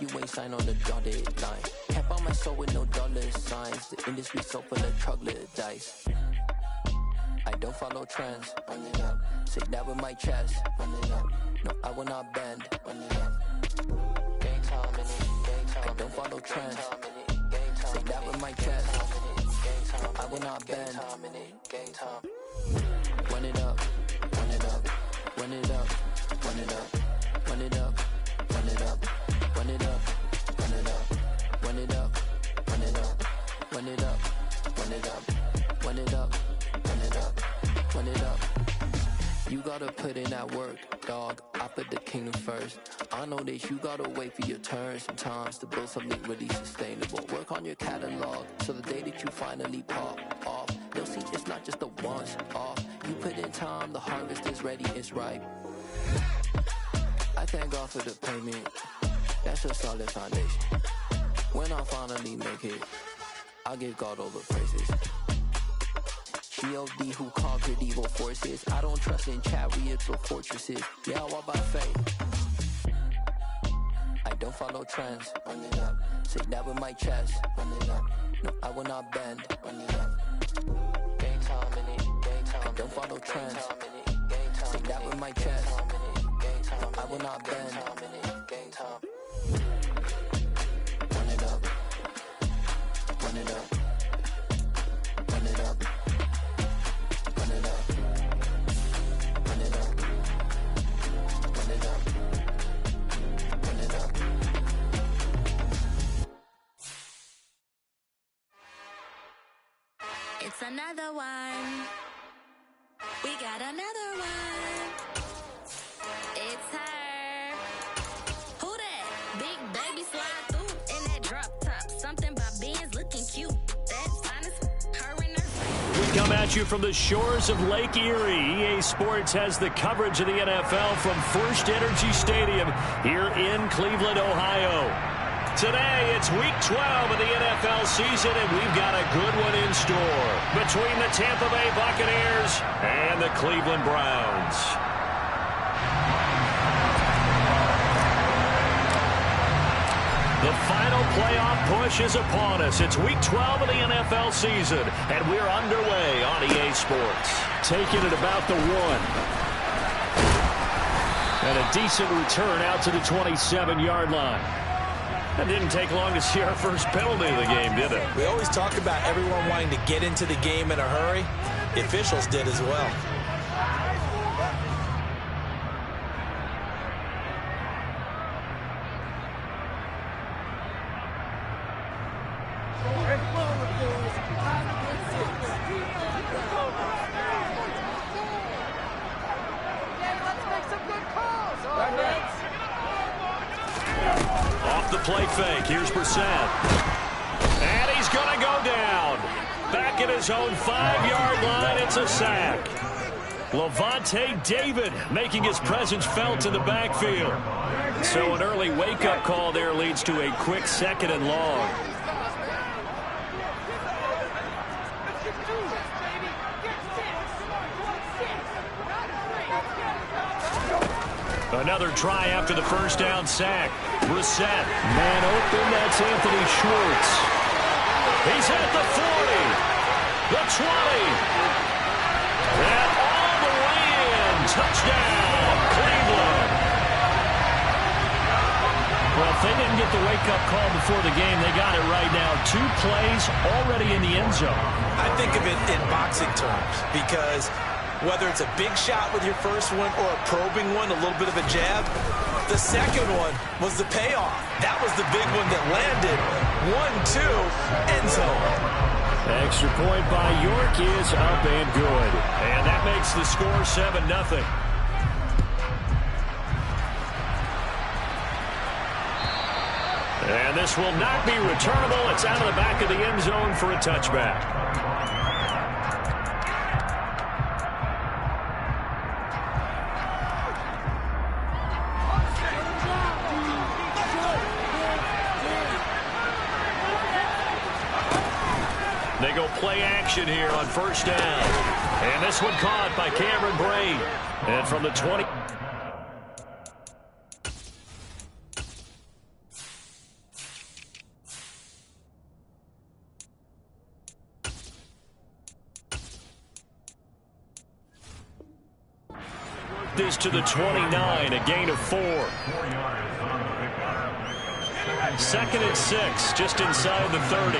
you ain't signed on the dotted line. Can't buy my soul with no dollar signs. The industry so full of troglodytes. I don't follow trends. Run it up. Say that with my chest. Run it up. No, I will not bend. Run it up. Game time in it. Game time. I don't follow trends. Say that with my chest. No, I will not bend. Game time. Run it up. Run it up. Run it up. Run it up. Run it up. Run it up. Run it up. Run it up. Run it up. Run it up. Run it up. Run it up. Run it up. Run it up. Run it up. You gotta put in that work, dog. I put the kingdom first. I know that you gotta wait for your turn sometimes to build something really sustainable. Work on your catalog so the day that you finally pop off, they'll see it's not just a once off. You put in time, the harvest is ready, it's ripe. I thank God for the payment. That's a solid foundation. When I finally make it, I'll give God all the praises. G.O.D. who conquered evil forces. I don't trust in chariots or fortresses. Yeah, I walk by faith. I don't follow trends. Run it up. Say that with my chest. Run it up. No, I will not bend. Run it up. Game time in it. Game time. I don't follow trends. Say that with my chest. No, I will not bend. Game time. Run it up. Run it up. Run it up. Run it up. Run it up. Run it up. Run it up. It's another one. We got another one. It's her. Who that? Big baby slide through in that drop top. Something about Benz looking cute. That's finest. Her and her. We come at you from the shores of Lake Erie. EA Sports has the coverage of the NFL from First Energy Stadium here in Cleveland, Ohio. Today, it's Week 12 of the NFL season, and we've got a good one in store between the Tampa Bay Buccaneers and the Cleveland Browns. The final playoff push is upon us. It's Week 12 of the NFL season, and we're underway on EA Sports. Taking it about the 1. And a decent return out to the 27-yard line. It didn't take long to see our first penalty of the game, did it? We always talk about everyone wanting to get into the game in a hurry. The officials did as well. Play fake. Here's Brissett. And he's going to go down. Back at his own 5-yard line. It's a sack. Lavonte David making his presence felt in the backfield. So an early wake-up call there leads to a quick 2nd and long. Another try after the first down sack. Brissett. Man open, that's Anthony Schwartz. He's at the 40. The 20. And all the way in. Touchdown, Cleveland. Well, if they didn't get the wake-up call before the game, they got it right now. 2 plays already in the end zone. I think of it in boxing terms because whether it's a big shot with your first one or a probing one, a little bit of a jab, the second one was the payoff. That was the big one that landed. 1-2, end zone. Extra point by York is up and good. And that makes the score 7-0. And this will not be returnable. It's out of the back of the end zone for a touchback. They go play action here on first down. And this one caught by Cameron Braid. And from the 20. walk this to the 29, a gain of 4. 2nd and 6, just inside the 30.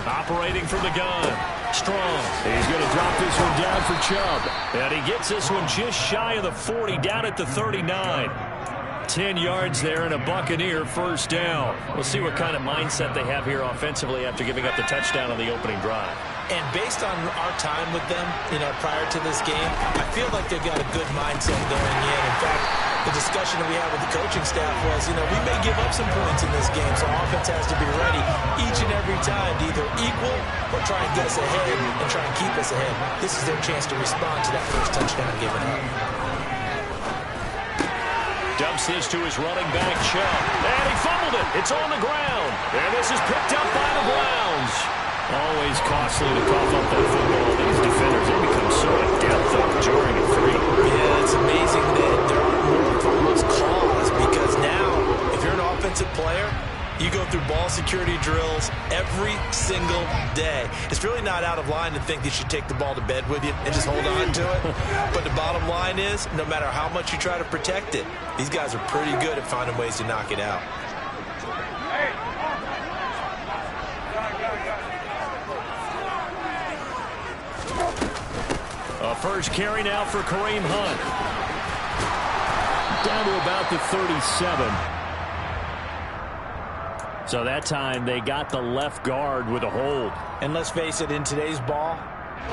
Operating from the gun. Strong. He's going to drop this one down for Chubb. And he gets this one just shy of the 40, down at the 39. 10 yards there and a Buccaneer first down. We'll see what kind of mindset they have here offensively after giving up the touchdown on the opening drive. And based on our time with them, prior to this game, I feel like they've got a good mindset going in. In fact, the discussion that we had with the coaching staff was, we may give up some points in this game, so offense has to be ready each and every time to either equal or try and get us ahead and try and keep us ahead. This is their chance to respond to that first touchdown given up. Dumps this to his running back, Chubb. And he fumbled it. It's on the ground. And this is picked up by the Browns. Always costly to cough up that football. These defenders, they become so adept at during a 3. Yeah, it's amazing that there aren't more fumbles caused because now, if you're an offensive player, you go through ball security drills every single day. It's really not out of line to think that you should take the ball to bed with you and just hold on to it. But the bottom line is, no matter how much you try to protect it, these guys are pretty good at finding ways to knock it out. A first carry now for Kareem Hunt. Down to about the 37. So that time they got the left guard with a hold. And let's face it, in today's ball,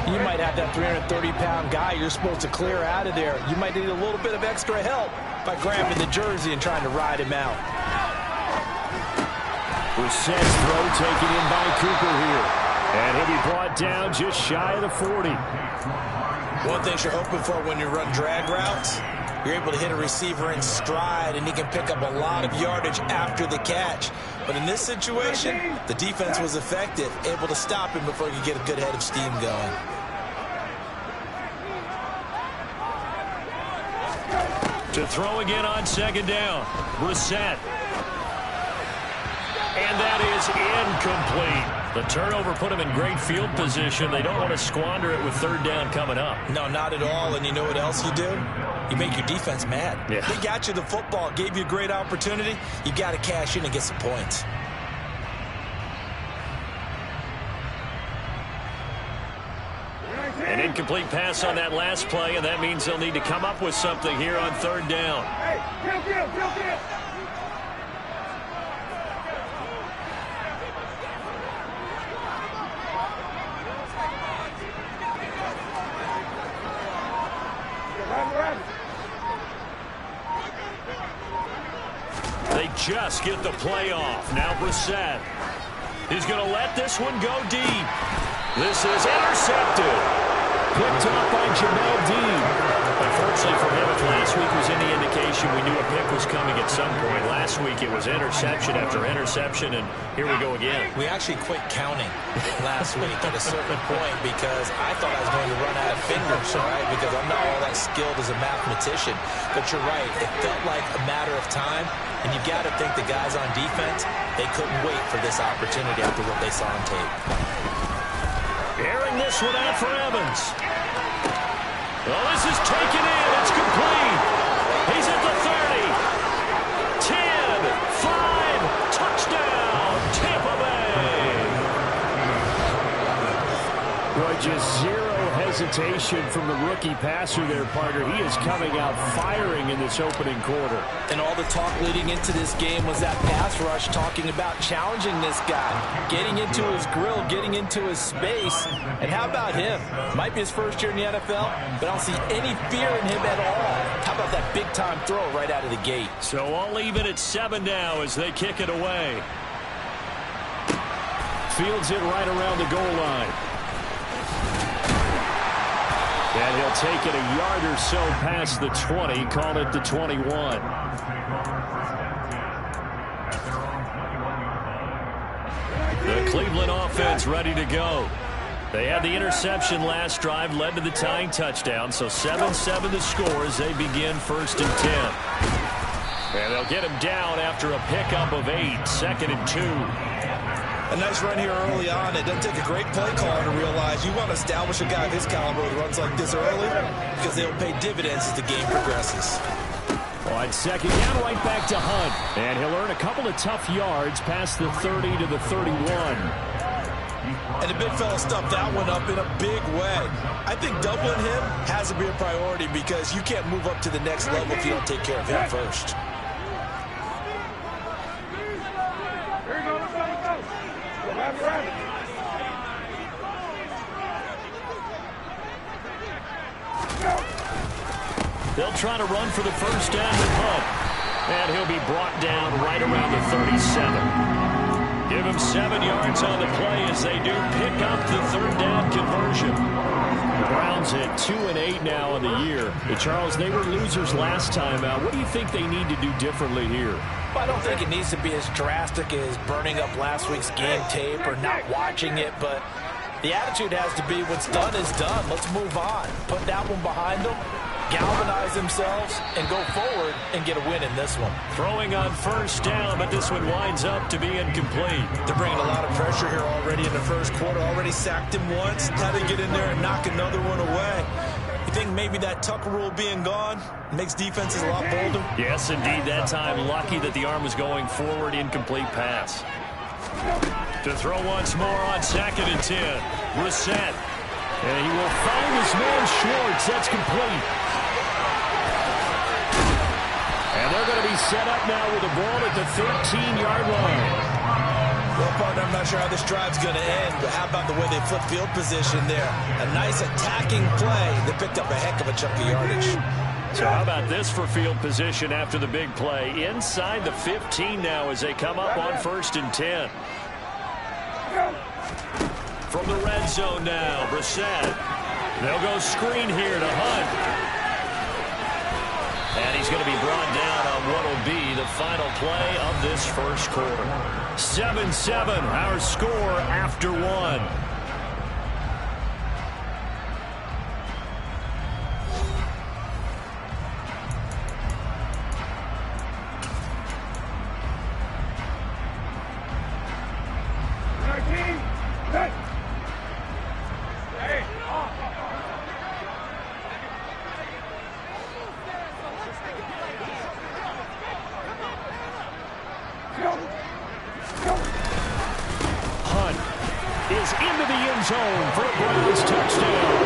you might have that 330-pound guy you're supposed to clear out of there. You might need a little bit of extra help by grabbing the jersey and trying to ride him out. Brissett's throw taken in by Cooper here. And he'll be brought down just shy of the 40. One thing you're hoping for when you run drag routes, you're able to hit a receiver in stride, and he can pick up a lot of yardage after the catch. But in this situation, the defense was effective, able to stop him before he could get a good head of steam going. To throw again on 2nd down. Brissett. And that is incomplete. The turnover put him in great field position. They don't want to squander it with 3rd down coming up. No, not at all. And you know what else you do? You make your defense mad. Yeah. They got you the football, gave you a great opportunity. You got to cash in and get some points. An incomplete pass on that last play, and that means they'll need to come up with something here on 3rd down. Hey, kill. They just get the play off. Now Brissett is going to let this one go deep. This is intercepted. Picked up by Jamel Dean. Unfortunately for him, if last week was any indication, we knew a pick was coming at some point. Last week it was interception after interception, and here we go again. We actually quit counting last week at a certain point because I thought I was going to run out of fingers, all right, because I'm not all that skilled as a mathematician. But you're right, it felt like a matter of time, and you got to think the guys on defense, they couldn't wait for this opportunity after what they saw on tape. Airing this one out for Evans. Well, this is taken in. It's complete. He's at the 30. 10, 5, touchdown, Tampa Bay. Boy, just zero hesitation from the rookie passer there, partner. He is coming out firing in this opening quarter. And all the talk leading into this game was that pass rush, talking about challenging this guy, getting into his grill, getting into his space. And how about him? Might be his first year in the NFL, but I don't see any fear in him at all. How about that big-time throw right out of the gate? So all even at 7 now as they kick it away. Fields it right around the goal line. And he'll take it a yard or so past the 20, call it the 21. The Cleveland offense ready to go. They had the interception last drive, led to the tying touchdown, so 7-7 the score as they begin 1st and 10. And they'll get him down after a pickup of 8, 2nd and 2. A nice run here early on. It doesn't take a great play caller to realize you want to establish a guy of his caliber with runs like this early because they'll pay dividends as the game progresses. On second down, right back to Hunt. And he'll earn a couple of tough yards past the 30 to the 31. And the big fella stuffed that one up in a big way. I think doubling him has to be a priority because you can't move up to the next level if you don't take care of him first. They'll try to run for the first down with Hunt. And he'll be brought down right around the 37. Give him 7 yards on the play as they do pick up the third down conversion. The Browns at 2-8 now in the year. Charles, they were losers last time out. What do you think they need to do differently here? Well, I don't think it needs to be as drastic as burning up last week's game tape or not watching it, but the attitude has to be what's done is done. Let's move on. Put that one behind them, galvanize themselves, and go forward and get a win in this one. Throwing on first down, but this one winds up to be incomplete. They're bringing a lot of pressure here already in the first quarter. Already sacked him once. Had to get in there and knock another one away. You think maybe that Tucker rule being gone makes defenses a lot bolder? Yes, indeed. That time, lucky that the arm was going forward. Incomplete pass. To throw once more on 2nd and 10. Brissett. And he will find his man Schwartz. That's complete. And they're going to be set up now with the ball at the 13-yard line. Well, partner, I'm not sure how this drive's going to end, but how about the way they flip field position there? A nice attacking play. They picked up a heck of a chunk of yardage. So how about this for field position after the big play? Inside the 15 now as they come up on 1st and 10. From the red zone now, Brissett. They'll go screen here to Hunt. And he's going to be brought down on what will be the final play of this first quarter. 7-7, our score after 1. Zone for a Browns touchdown.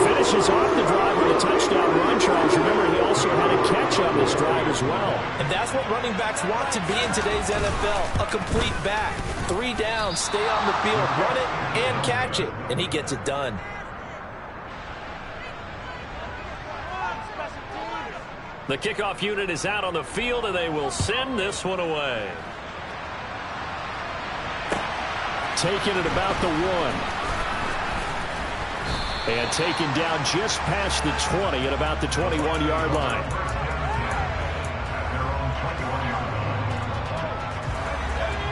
Finishes off the drive with a touchdown run, Charles. Remember, he also had a catch on this drive as well. And that's what running backs want to be in today's NFL. A complete back. 3 downs, stay on the field, run it, and catch it. And he gets it done. The kickoff unit is out on the field, and they will send this one away. Taken at about the 1. And taken down just past the 20 at about the 21-yard line.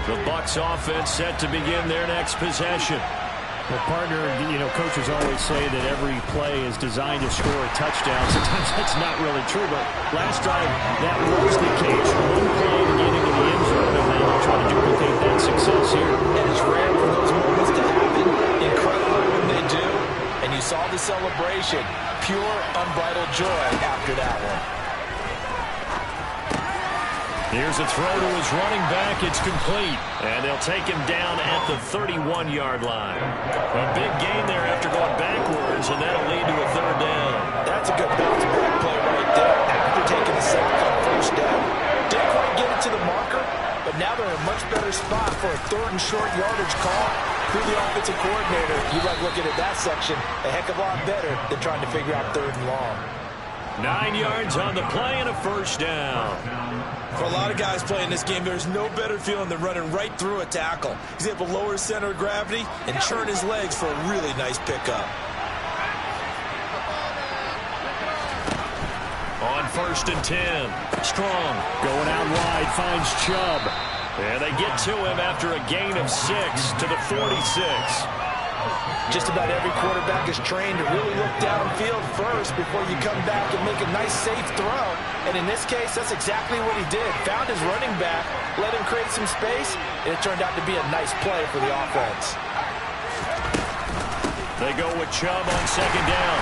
The Bucs offense set to begin their next possession. Well, partner, coaches always say that every play is designed to score a touchdown. Sometimes that's not really true, but last drive, that was the case. One play to get into the end zone, and now they'll try to duplicate that success here. And it's rare for those moments to happen. Incredible when they do. And you saw the celebration. Pure, unbridled joy after that one. Here's a throw to his running back. It's complete. And they'll take him down at the 31-yard line. A big gain there after going backwards, and that'll lead to a 3rd down. That's a good bounce-back play right there after taking the sack on 1st down. Didn't quite get it to the marker, but now they're in a much better spot for a 3rd and short yardage call. Through the offensive coordinator, you like looking at that section a heck of a lot better than trying to figure out 3rd and long. 9 yards on the play and a 1st down. For a lot of guys playing this game, there's no better feeling than running right through a tackle. He's able to lower his center of gravity and churn his legs for a really nice pickup. On 1st and 10, Strong going out wide, finds Chubb. And they get to him after a gain of 6 to the 46. Just about every quarterback is trained to really look downfield first before you come back and make a nice, safe throw. And in this case, that's exactly what he did. Found his running back, let him create some space, and it turned out to be a nice play for the offense. They go with Chubb on second down.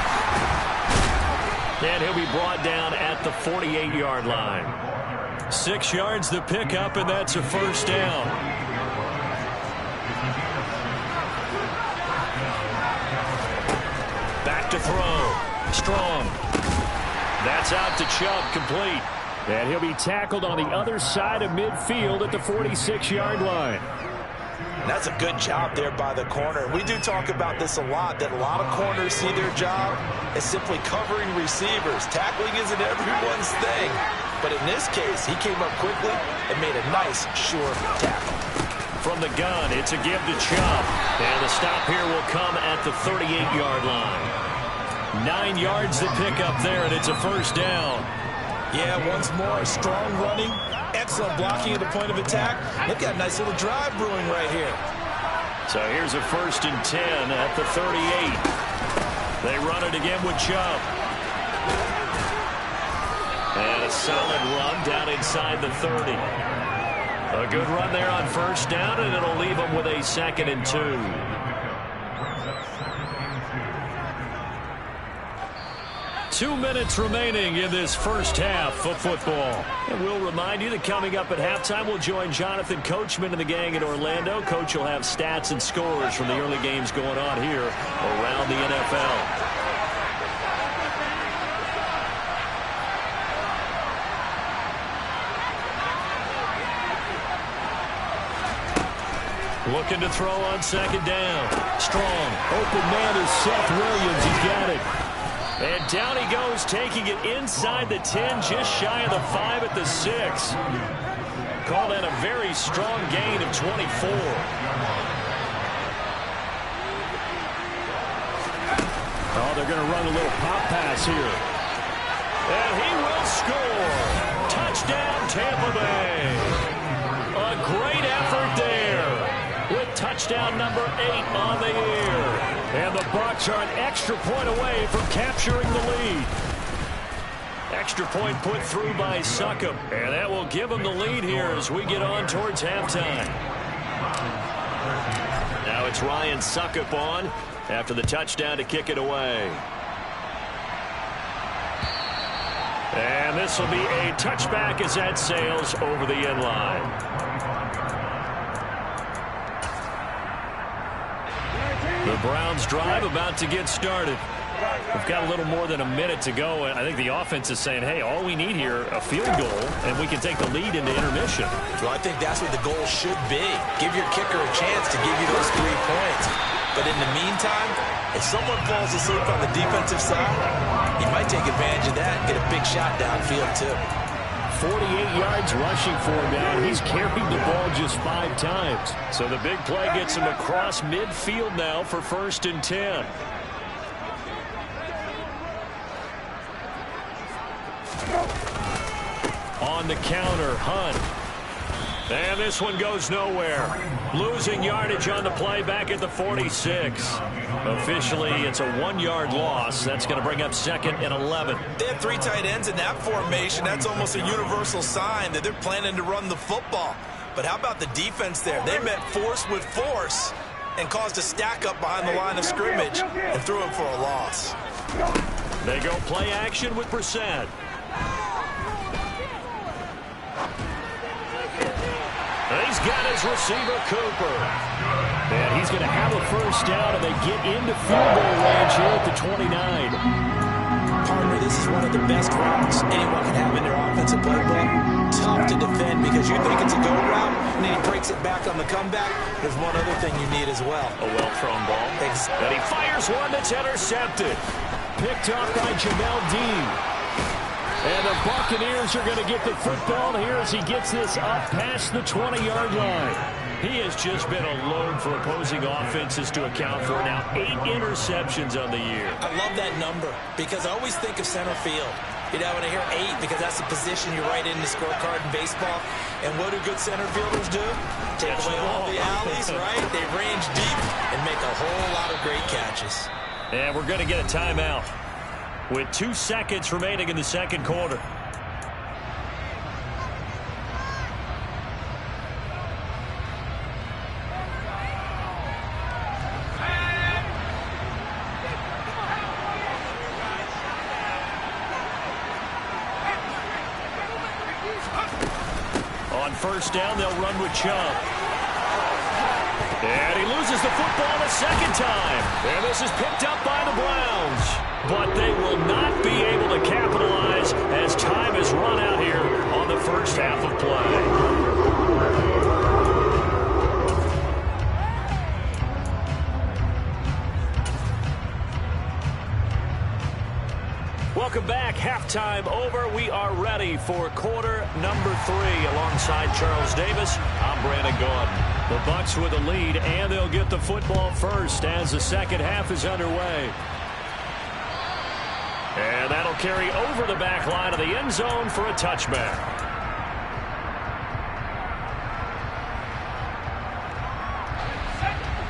And he'll be brought down at the 48-yard line. 6 yards the pickup, and that's a first down. Back to throw. Strong. That's out to Chubb, complete. And he'll be tackled on the other side of midfield at the 46-yard line. That's a good job there by the corner. We do talk about this a lot, that a lot of corners see their job as simply covering receivers. Tackling isn't everyone's thing. But in this case, he came up quickly and made a nice, sure tackle. From the gun, it's a give to Chubb. And the stop here will come at the 38-yard line. 9 yards to pick up there, and it's a first down. Yeah, once more, strong running. Excellent blocking at the point of attack. They've got a nice little drive brewing right here. So here's a 1st and 10 at the 38. They run it again with Chubb. And a solid run down inside the 30. A good run there on first down, and it'll leave them with a 2nd and 2. 2 minutes remaining in this first half of football. And we'll remind you that coming up at halftime, we'll join Jonathan Coachman and the gang in Orlando. Coach will have stats and scores from the early games going on here around the NFL. Looking to throw on second down. Strong. Open man is Seth Williams. He's got it. And down he goes, taking it inside the 10, just shy of the 5 at the 6. Called that a very strong gain of 24. Oh, they're going to run a little pop pass here. And he will score. Touchdown, Tampa Bay. A great effort there with touchdown number 8 on the year. And the Bucs are an extra point away from capturing the lead. Extra point put through by Succop. And that will give them the lead here as we get on towards halftime. Now it's Ryan Succop on after the touchdown to kick it away. And this will be a touchback as that sails over the end line. The Browns drive about to get started. We've got a little more than a minute to go. I think the offense is saying, hey, all we need here, a field goal, and we can take the lead into intermission. Well, I think that's what the goal should be. Give your kicker a chance to give you those 3 points. But in the meantime, if someone falls asleep on the defensive side, he might take advantage of that and get a big shot downfield, too. 48 yards rushing for him now. He's carried the ball just 5 times. So the big play gets him across midfield now for 1st and 10. On the counter, Hunt. And this one goes nowhere. Losing yardage on the play back at the 46. Officially, it's a 1-yard loss. That's going to bring up 2nd and 11. They have 3 tight ends in that formation. That's almost a universal sign that they're planning to run the football. But how about the defense there? They met force with force and caused a stack up behind the line of scrimmage and threw him for a loss. They go play action with Brissett. He's got his receiver, Cooper. And he's going to have a first down, and they get into field goal range here at the 29. Partner, this is one of the best routes anyone can have in their offensive playbook. Tough to defend because you think it's a go route, and then he breaks it back on the comeback. There's one other thing you need as well. A well-thrown ball. And he fires one that's intercepted. Picked off by Jamel Dean. And the Buccaneers are going to get the football here as he gets this up past the 20-yard line. He has just been a load for opposing offenses to account for. Now 8 interceptions on the year. I love that number because I always think of center field. When I hear 8, because that's the position you write in the scorecard in baseball. And what do good center fielders do? Take away all the alleys, right? They range deep and make a whole lot of great catches. And we're going to get a timeout with 2 seconds remaining in the second quarter. On first down, they'll run with Chubb. And he loses the football a second time. And this is picked up by the Browns. But they will not be able to capitalize as time has run out here on the first half of play. Welcome back. Halftime over. We are ready for quarter number 3. Alongside Charles Davis, I'm Brandon Gordon. The Bucs with a lead, and they'll get the football first as the second half is underway. And that'll carry over the back line of the end zone for a touchback.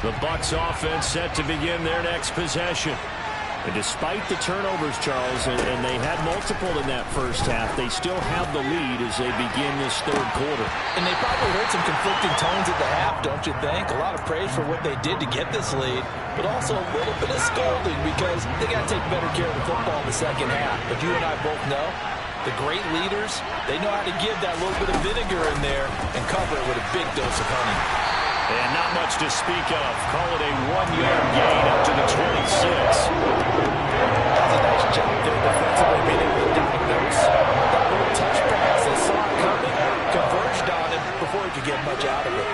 The Bucs offense set to begin their next possession. And despite the turnovers, Charles, and they had multiple in that first half, they still have the lead as they begin this third quarter. And they probably heard some conflicting tones at the half, don't you think? A lot of praise for what they did to get this lead, but also a little bit of scolding because they got to take better care of the football in the second half. But you and I both know the great leaders, they know how to give that little bit of vinegar in there and cover it with a big dose of honey. And not much to speak of. Call it a 1-yard gain up to the 26. That's a nice job there defensively, being able to diagnose that little touch pass. They saw it coming, converged on it before he could get much out of it.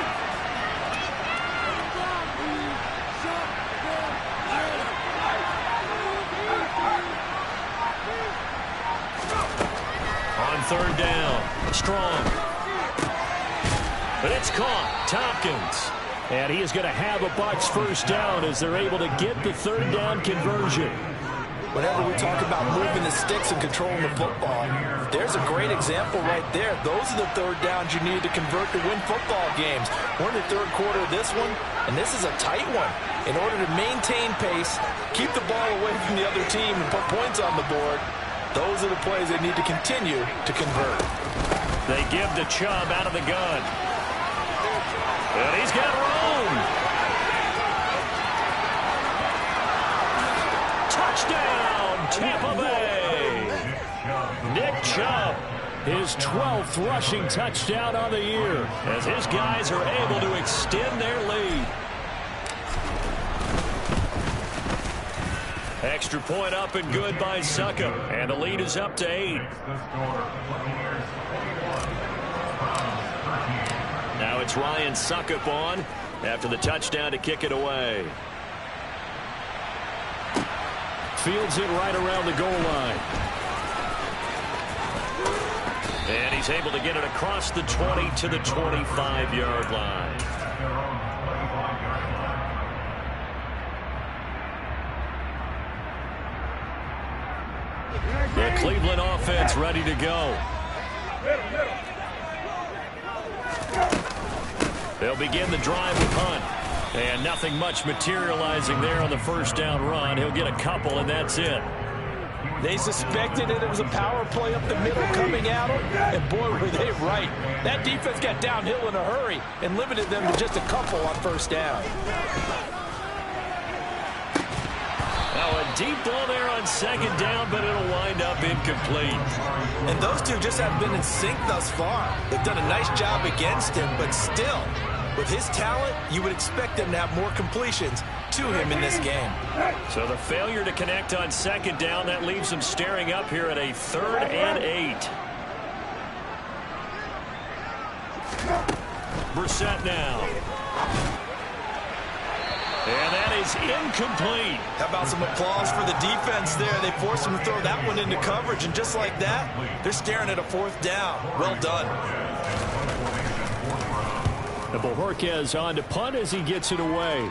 On third down, Strong. But it's caught. Tompkins. And he is going to have a Bucs first down as they're able to get the third down conversion. Whenever we talk about moving the sticks and controlling the football, there's a great example right there. Those are the third downs you need to convert to win football games. We're in the third quarter of this one, and this is a tight one. In order to maintain pace, keep the ball away from the other team, and put points on the board, those are the plays they need to continue to convert. They give to Chubb out of the gun. And he's got room. Touchdown, Tampa Bay. Nick Chubb, his 12th rushing touchdown on the year, as his guys are able to extend their lead. Extra point up and good by Succop, and the lead is up to 8. Now it's Ryan Succop on after the touchdown to kick it away. Fields it right around the goal line. And he's able to get it across the 20 to the 25-yard line. The Cleveland offense ready to go. They'll begin the drive with Hunt. And nothing much materializing there on the first down run. He'll get a couple, and that's it. They suspected it was a power play up the middle coming at them, and boy, were they right. That defense got downhill in a hurry and limited them to just a couple on first down. Now a deep ball there on second down, but it'll wind up incomplete. And those two just haven't been in sync thus far. They've done a nice job against him, but still, with his talent, you would expect them to have more completions to him in this game. So the failure to connect on second down, that leaves them staring up here at a 3rd and 8. Brissett now. And that is incomplete. How about some applause for the defense there? They forced him to throw that one into coverage, and just like that, they're staring at a 4th down. Well done. And Bojorquez on to punt as he gets it away.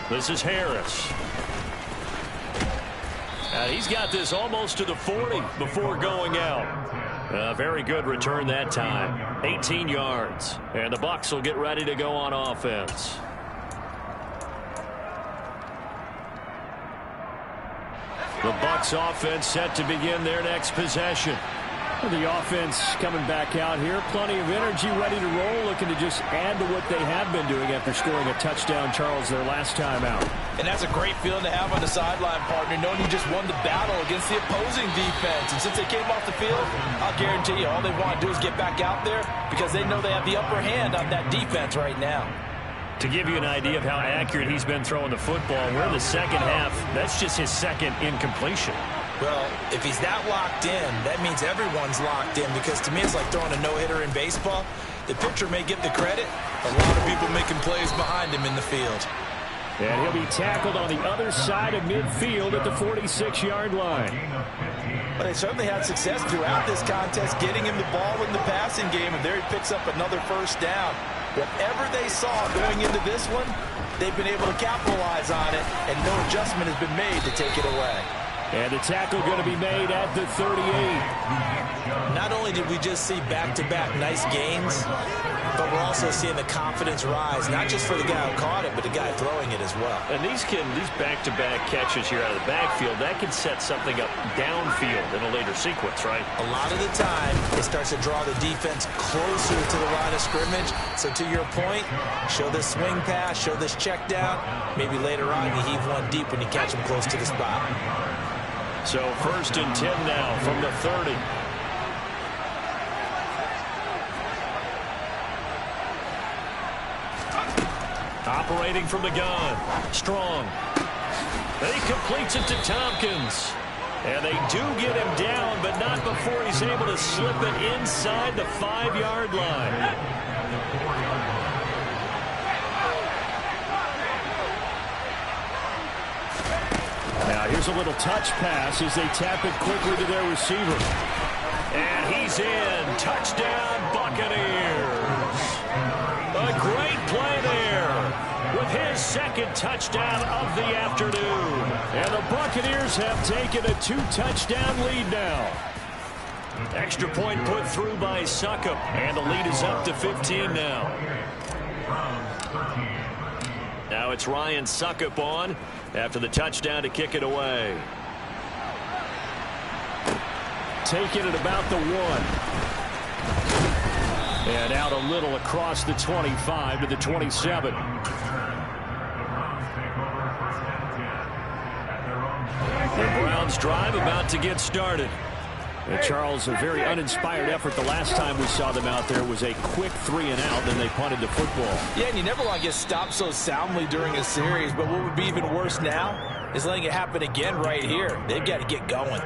This is Harris. He's got this almost to the 40 before going out. Very good return that time. 18 yards. And the Bucs will get ready to go on offense. The Bucs offense set to begin their next possession. The offense coming back out here. Plenty of energy, ready to roll, looking to just add to what they have been doing after scoring a touchdown, Charles, their last time out. And that's a great feeling to have on the sideline, partner, knowing you just won the battle against the opposing defense. And since they came off the field, I'll guarantee you all they want to do is get back out there because they know they have the upper hand on that defense right now. To give you an idea of how accurate he's been throwing the football, we're in the second half. That's just his second incompletion. Well, if he's that locked in, that means everyone's locked in because to me it's like throwing a no-hitter in baseball. The pitcher may get the credit. A lot of people making plays behind him in the field. And he'll be tackled on the other side of midfield at the 46-yard line. But they certainly had success throughout this contest getting him the ball in the passing game, and there he picks up another first down. Whatever they saw going into this one, they've been able to capitalize on it, and no adjustment has been made to take it away. And the tackle going to be made at the 38. Not only did we just see back-to-back nice gains, but we're also seeing the confidence rise, not just for the guy who caught it, but the guy throwing it as well. And these back-to-back catches here out of the backfield, that can set something up downfield in a later sequence, right? A lot of the time, it starts to draw the defense closer to the line of scrimmage. So to your point, show this swing pass, show this check down. Maybe later on you heave one deep when you catch him close to the spot. So 1st and 10 now from the 30. Operating from the gun. Strong. He completes it to Tompkins. And they do get him down, but not before he's able to slip it inside the 5-yard line. Now here's a little touch pass as they tap it quickly to their receiver. And he's in. Touchdown, Buccaneers. A great play there with his second touchdown of the afternoon. And the Buccaneers have taken a 2-touchdown lead now. Extra point put through by Succop. And the lead is up to 15 now. Now it's Ryan Succop on after the touchdown to kick it away. Take it at about the 1. And out a little across the 25 to the 27. The Browns drive about to get started. And Charles, a very uninspired effort. The last time we saw them out there was a quick 3 and out, then they punted the football. Yeah, and you never want to get stopped so soundly during a series, but what would be even worse now is letting it happen again right here. They've got to get going.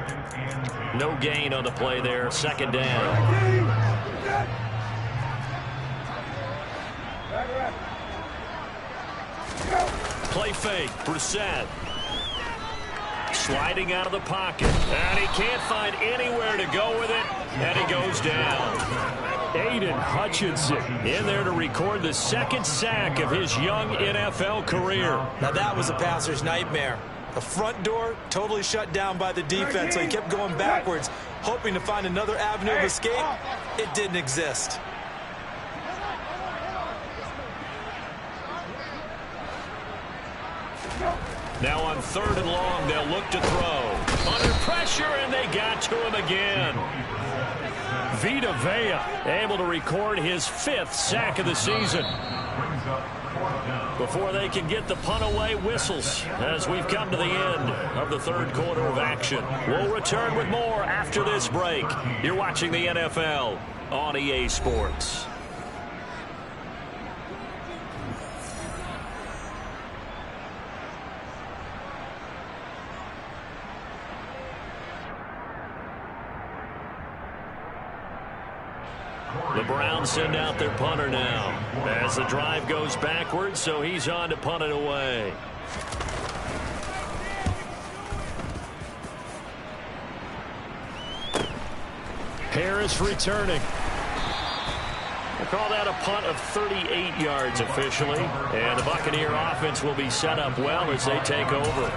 No gain on the play there. 2nd down. Play fake. Brissett. Sliding out of the pocket. And he can't find anywhere to go with it. And he goes down. Aiden Hutchinson in there to record the 2nd sack of his young NFL career. Now that was a passer's nightmare. The front door totally shut down by the defense, so he kept going backwards, hoping to find another avenue of escape. It didn't exist. Now on 3rd and long, they'll look to throw. Under pressure, and they got to him again. Vita Vea able to record his 5th sack of the season. Before they can get the punt away, whistles as we've come to the end of the 3rd quarter of action. We'll return with more after this break. You're watching the NFL on EA Sports. The Browns send out their punter now as the drive goes backwards, so he's on to punt it away. Harris returning. We'll call that a punt of 38 yards officially, and the Buccaneer offense will be set up well as they take over.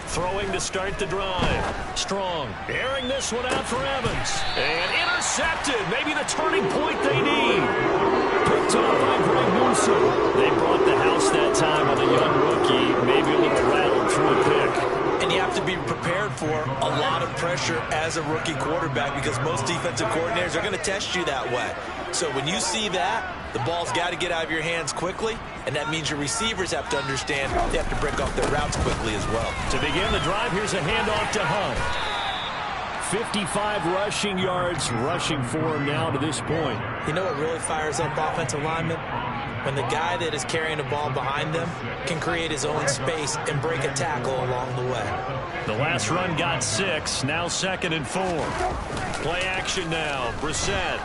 Throwing to start the drive. Strong. Airing this one out for Evans. And intercepted. Maybe the turning point they need. Picked off by Greg Newsome. They brought the house that time on a young rookie. Maybe a little rattled through a pick. And you have to be prepared for a lot of pressure as a rookie quarterback because most defensive coordinators are going to test you that way. So when you see that, the ball's got to get out of your hands quickly, and that means your receivers have to understand they have to break off their routes quickly as well. To begin the drive, here's a handoff to Hunt. 55 rushing yards, rushing for him now to this point. You know what really fires up offensive linemen? When the guy that is carrying the ball behind them can create his own space and break a tackle along the way. The last run got 6, now 2nd and 4. Play action now, Brissett.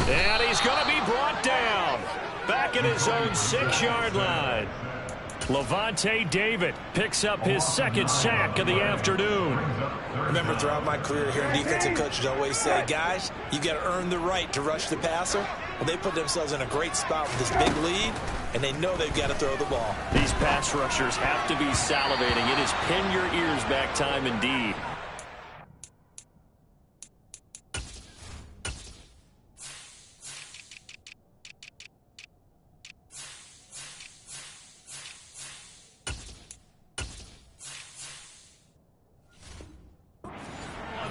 And he's going to be brought down. Back at his own 6-yard line. Levante David picks up his 2nd sack of the afternoon. Remember, throughout my career here, defensive coaches always say, guys, you got to earn the right to rush the passer. Well, they put themselves in a great spot with this big lead, and they know they've got to throw the ball. These pass rushers have to be salivating. It is pin your ears back time indeed.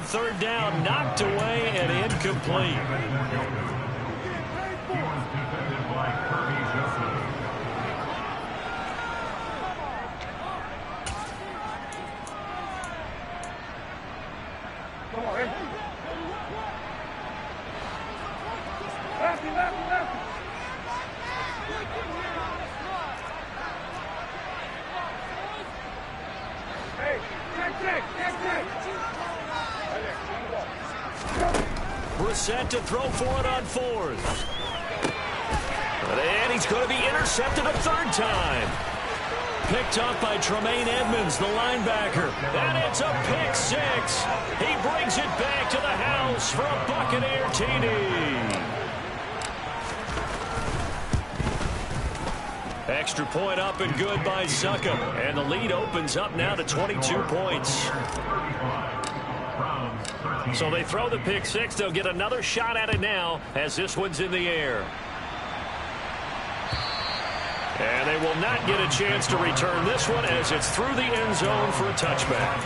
Third down, knocked away and incomplete. Brissett to throw for it on 4th. And he's going to be intercepted a 3rd time. Picked up by Tremaine Edmonds, the linebacker. And it's a pick 6. He brings it back to the house for a Buccaneer TD. Extra point up and good by Succop. And the lead opens up now to 22 points. So they throw the pick 6. They'll get another shot at it now as this one's in the air. And they will not get a chance to return this one as it's through the end zone for a touchback.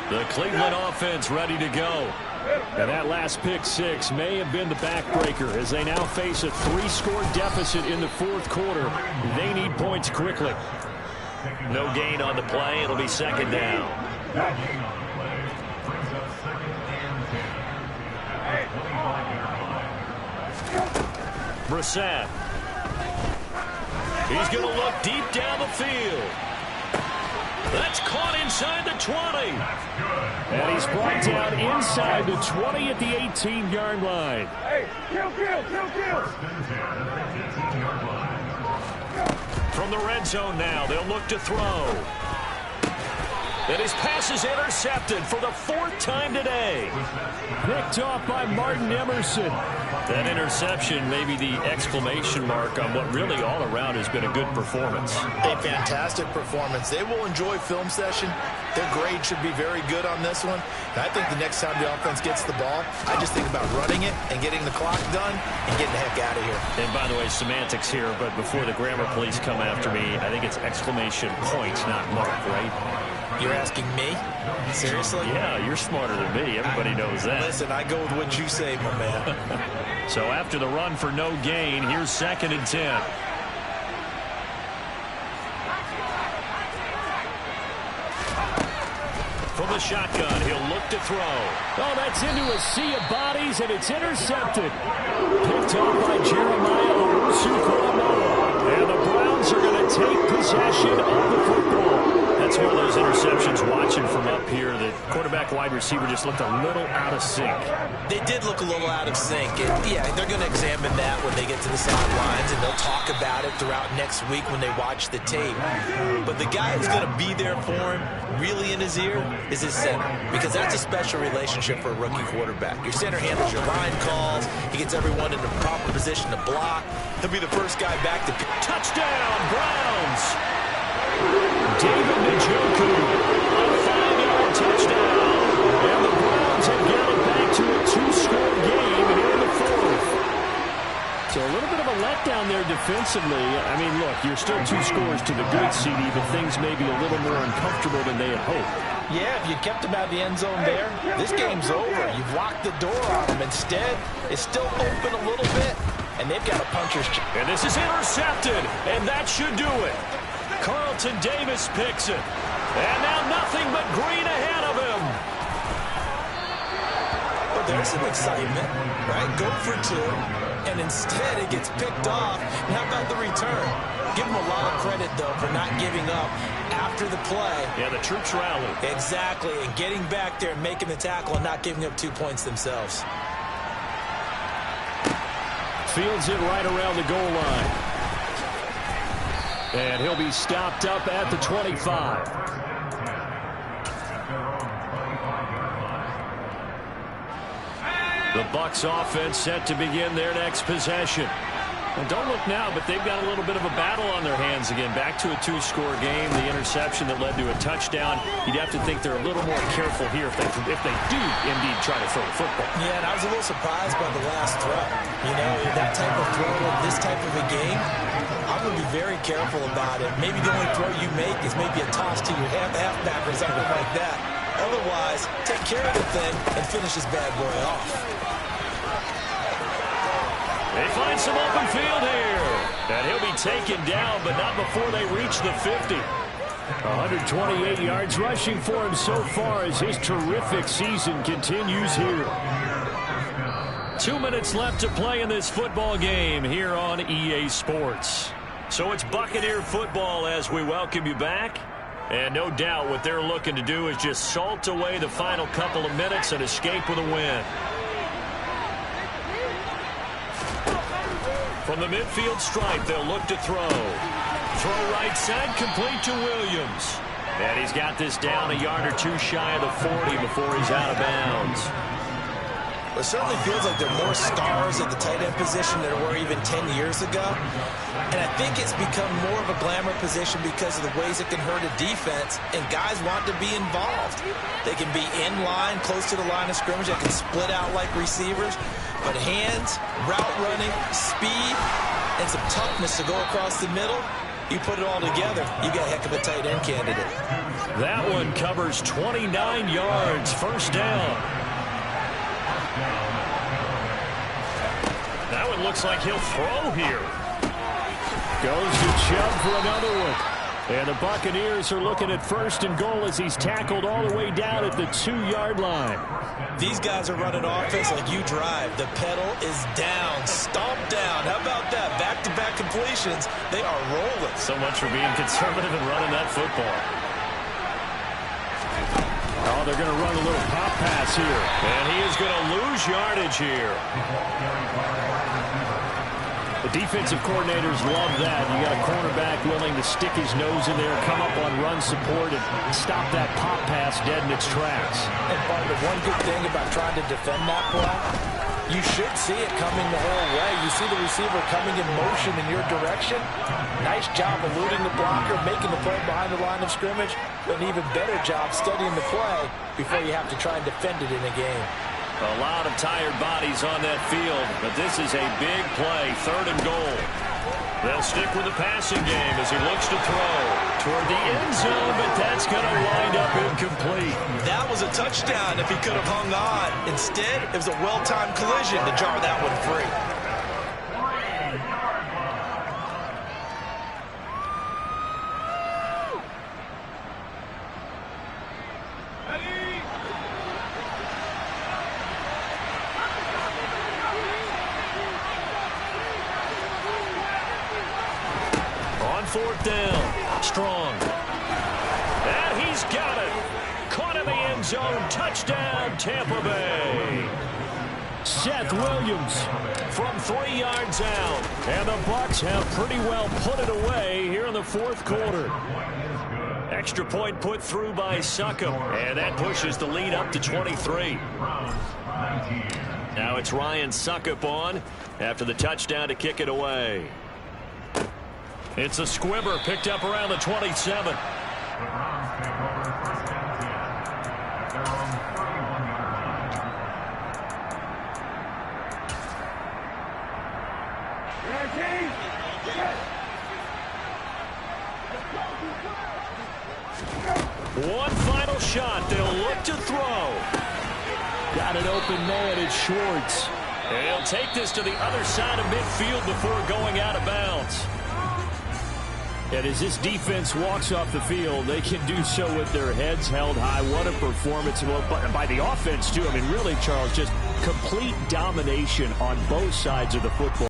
The Cleveland offense ready to go. And that last pick 6 may have been the backbreaker as they now face a 3-score deficit in the 4th quarter. They need points quickly. No gain on the play. It'll be 2nd down. Brissett. He's going to look deep down the field. That's caught inside the 20. And he's brought down inside the 20 at the 18-yard line. Hey, kill. From the red zone now, they'll look to throw. And his pass is intercepted for the 4th time today. Picked off by Martin Emerson. That interception may be the exclamation mark on what really all around has been a good performance. A fantastic performance. They will enjoy film session. Their grade should be very good on this one. And I think the next time the offense gets the ball, I just think about running it and getting the clock done and getting the heck out of here. And by the way, semantics here, but before the grammar police come after me, I think it's exclamation point, not mark, right? You're asking me? Seriously? Yeah, you're smarter than me. Everybody knows that. Listen, I go with what you say, my man. So after the run for no gain, here's 2nd and 10. From the shotgun, he'll look to throw. Oh, that's into a sea of bodies, and it's intercepted. Picked off by Jeremiah Owusu-Koramoah. And the Browns are going to take possession of the football. And That's one of those interceptions watching from up here that quarterback wide receiver just looked a little out of sync. They did look a little out of sync. Yeah, they're going to examine that when they get to the sidelines, and they'll talk about it throughout next week when they watch the tape. But the guy who's going to be there for him, really in his ear, is his center, because that's a special relationship for a rookie quarterback. Your center handles your line calls. He gets everyone in the proper position to block. He'll be the first guy back to touchdown, Browns. David Njoku, a 5-yard touchdown. And the Browns have got it back to a 2-score game here in the fourth. So a little bit of a letdown there defensively. I mean, look, you're still 2 scores to the good, CD, but things may be a little more uncomfortable than they had hoped. Yeah, if you kept him out of the end zone there, this game's over. You've locked the door on him. Instead, it's still open a little bit, and they've got a puncher's chance. And this is intercepted, and that should do it. Carlton Davis picks it. And now nothing but green ahead of him. Well, there's some excitement, right? Go for 2, and instead it gets picked off. And how about the return? Give him a lot of credit, though, for not giving up after the play. Yeah, the troops rallied. Exactly, and getting back there and making the tackle and not giving up 2 points themselves. Fields it right around the goal line. And he'll be stopped up at the 25. The Bucs offense set to begin their next possession. Well, don't look now, but they've got a little bit of a battle on their hands again. Back to a 2-score game. The interception that led to a touchdown. You'd have to think they're a little more careful here if they do indeed try to throw the football. Yeah, and I was a little surprised by the last throw. You know, that type of throw in this type of a game, I'm going to be very careful about it. Maybe the only throw you make is maybe a toss to your halfback or something like that. Otherwise, take care of the thing and finish this bad boy off. They find some open field here. And he'll be taken down, but not before they reach the 50. 128 yards rushing for him so far as his terrific season continues here. 2 minutes left to play in this football game here on EA Sports. So it's Buccaneer football as we welcome you back. And no doubt what they're looking to do is just salt away the final couple of minutes and escape with a win. From the midfield stripe, they'll look to throw. Throw right side, complete to Williams. And he's got this down a yard or 2 shy of the 40 before he's out of bounds. It certainly feels like there are more stars at the tight end position than there were even 10 years ago. And I think it's become more of a glamour position because of the ways it can hurt a defense, and guys want to be involved. They can be in line, close to the line of scrimmage. They can split out like receivers. But hands, route running, speed, and some toughness to go across the middle, you put it all together, you got a heck of a tight end candidate. That one covers 29 yards, first down. That one looks like he'll throw here. Goes to Chubb for another one. And the Buccaneers are looking at 1st and goal as he's tackled all the way down at the 2-yard line. These guys are running offense like you drive. The pedal is down, stomp down. How about that? Back-to-back completions. They are rolling. So much for being conservative and running that football. Oh, they're going to run a little pop pass here. And he is going to lose yardage here. The defensive coordinators love that. You got a cornerback willing to stick his nose in there, come up on run support, and stop that pop pass dead in its tracks. And part of the one good thing about trying to defend that play, you should see it coming the whole way. You see the receiver coming in motion in your direction. Nice job eluding the blocker, making the play behind the line of scrimmage. But an even better job studying the play before you have to try and defend it in a game. A lot of tired bodies on that field, but this is a big play, 3rd and goal. They'll stick with the passing game as he looks to throw toward the end zone, but that's going to wind up incomplete. That was a touchdown if he could have hung on. Instead, it was a well-timed collision to jar that one free. On 4th down, Strong. And He's got it. Caught in the end zone. Touchdown, Tampa Bay. Seth Williams From 3 yards out. And the Bucs have pretty well put it away here in the fourth quarter. Extra point put through by Succop. And that pushes the lead up to 23. Now it's Ryan Succop on after the touchdown to kick it away. It's a squibber picked up around the 27. One final shot. They'll look to throw. got an open man. It's Schwartz. And he'll take this to the other side of midfield before going out of bounds. And as this defense walks off the field, they can do so with their heads held high. What a performance by the offense, too. I mean, really, Charles, just complete domination on both sides of the football.